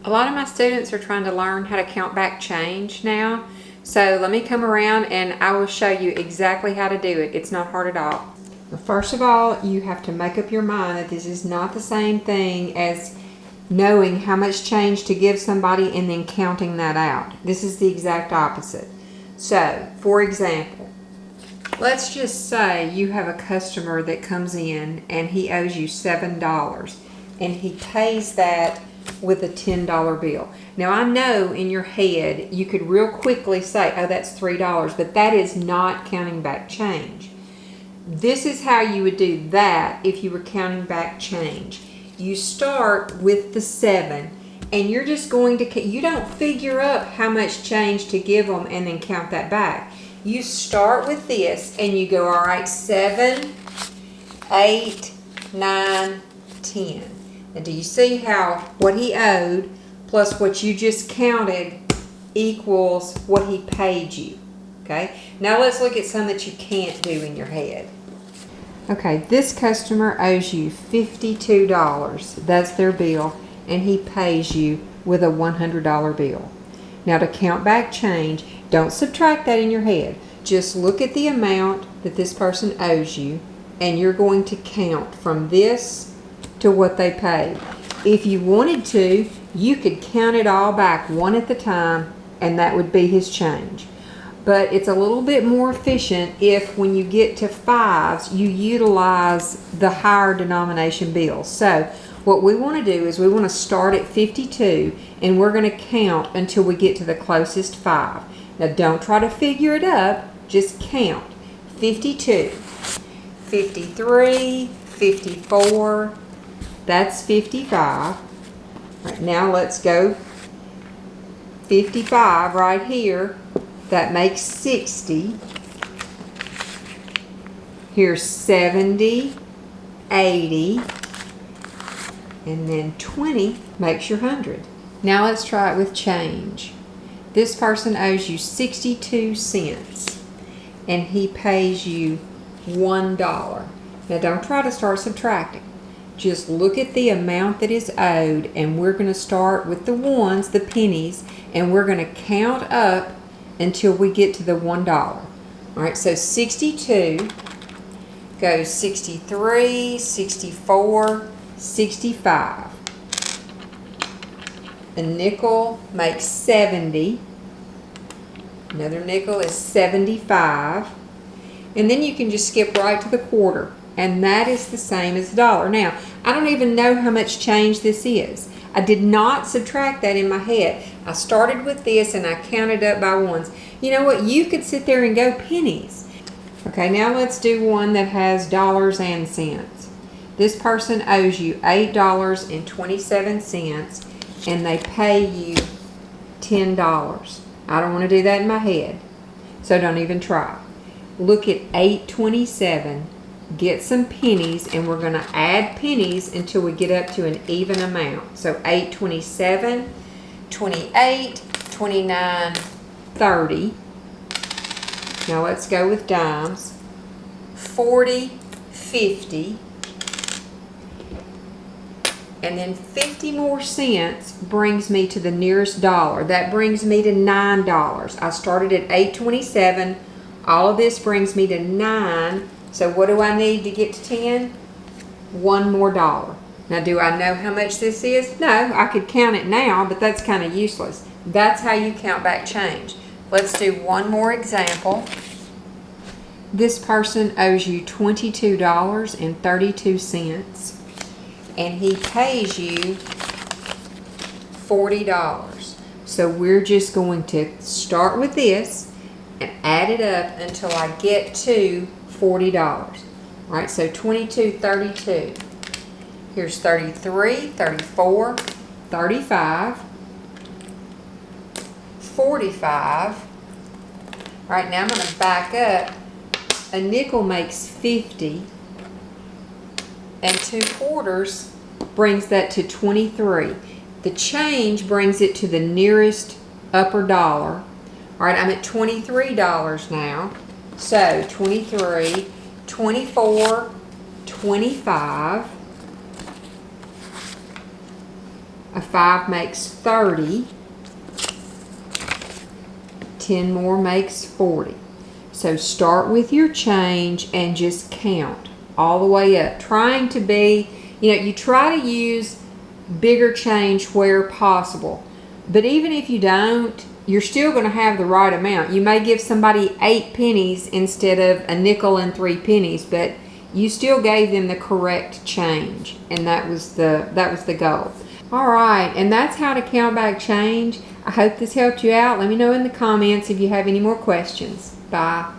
A lot of my students are trying to learn how to count back change now. So let me come around and I will show you exactly how to do it. It's not hard at all. First of all, you have to make up your mind that this is not the same thing as knowing how much change to give somebody and then counting that out. This is the exact opposite. So, for example, let's just say you have a customer that comes in and he owes you $7 and he pays that with a $10 bill. Now I know in your head you could real quickly say, oh, that's $3, but that is not counting back change. This is how you would do that if you were counting back change. You start with the 7 and you're just going to, you don't figure up how much change to give them and then count that back. You start with this and you go, all right, 7, 8, 9, 10. And do you see how what he owed plus what you just counted equals what he paid you? Okay, now let's look at some that you can't do in your head. Okay, this customer owes you $52. That's their bill, and he pays you with a $100 bill. Now to count back change, don't subtract that in your head. Just look at the amount that this person owes you, and you're going to count from this to what they paid. If you wanted to, you could count it all back one at a time, and that would be his change. But it's a little bit more efficient if when you get to 5s, you utilize the higher denomination bills. So what we want to do is we want to start at 52 and we're going to count until we get to the closest 5. Now don't try to figure it up, just count. 52, 53, 54, that's 55. All right, now let's go 55 right here. That makes 60. Here's 70, 80, and then 20 makes your 100. Now let's try it with change. This person owes you 62 cents and he pays you $1. Now don't try to start subtracting. Just look at the amount that is owed and we're going to start with the ones, the pennies, and we're going to count up until we get to the $1. All right, so 62 goes 63, 64, 65. A nickel makes 70. Another nickel is 75. And then you can just skip right to the quarter. And that is the same as the dollar. Now, I don't even know how much change this is. I did not subtract that in my head. I started with this and I counted up by ones. You know what? You could sit there and go pennies. Okay, now let's do one that has dollars and cents. This person owes you $8.27 and they pay you $10. I don't want to do that in my head, so don't even try. Look at 827. Get some pennies and we're going to add pennies until we get up to an even amount. So 827, 28, 29, 30. Now let's go with dimes. 40, 50. And then 50 more cents brings me to the nearest dollar. That brings me to $9. I started at 827. All of this brings me to 9. So what do I need to get to 10? $1 more. Now do I know how much this is? No, I could count it now, but that's kind of useless. That's how you count back change. Let's do one more example. This person owes you $22.32 and he pays you $40. So we're just going to start with this and add it up until I get to $40. All right, so 22, 32. Here's 33, 34, 35, 45. All right, now I'm going to back up. A nickel makes 50, and 2 quarters brings that to 23. The change brings it to the nearest upper dollar. All right, I'm at $23 now. So 23, 24, 25, A 5 makes 30. 10 more makes 40. So start with your change and just count all the way up. Trying to be, you try to use bigger change where possible. But even if you don't, you're still going to have the right amount. You may give somebody 8 pennies instead of a nickel and 3 pennies, but you still gave them the correct change, and that was the goal. All right, and that's how to count back change. I hope this helped you out. Let me know in the comments if you have any more questions. Bye.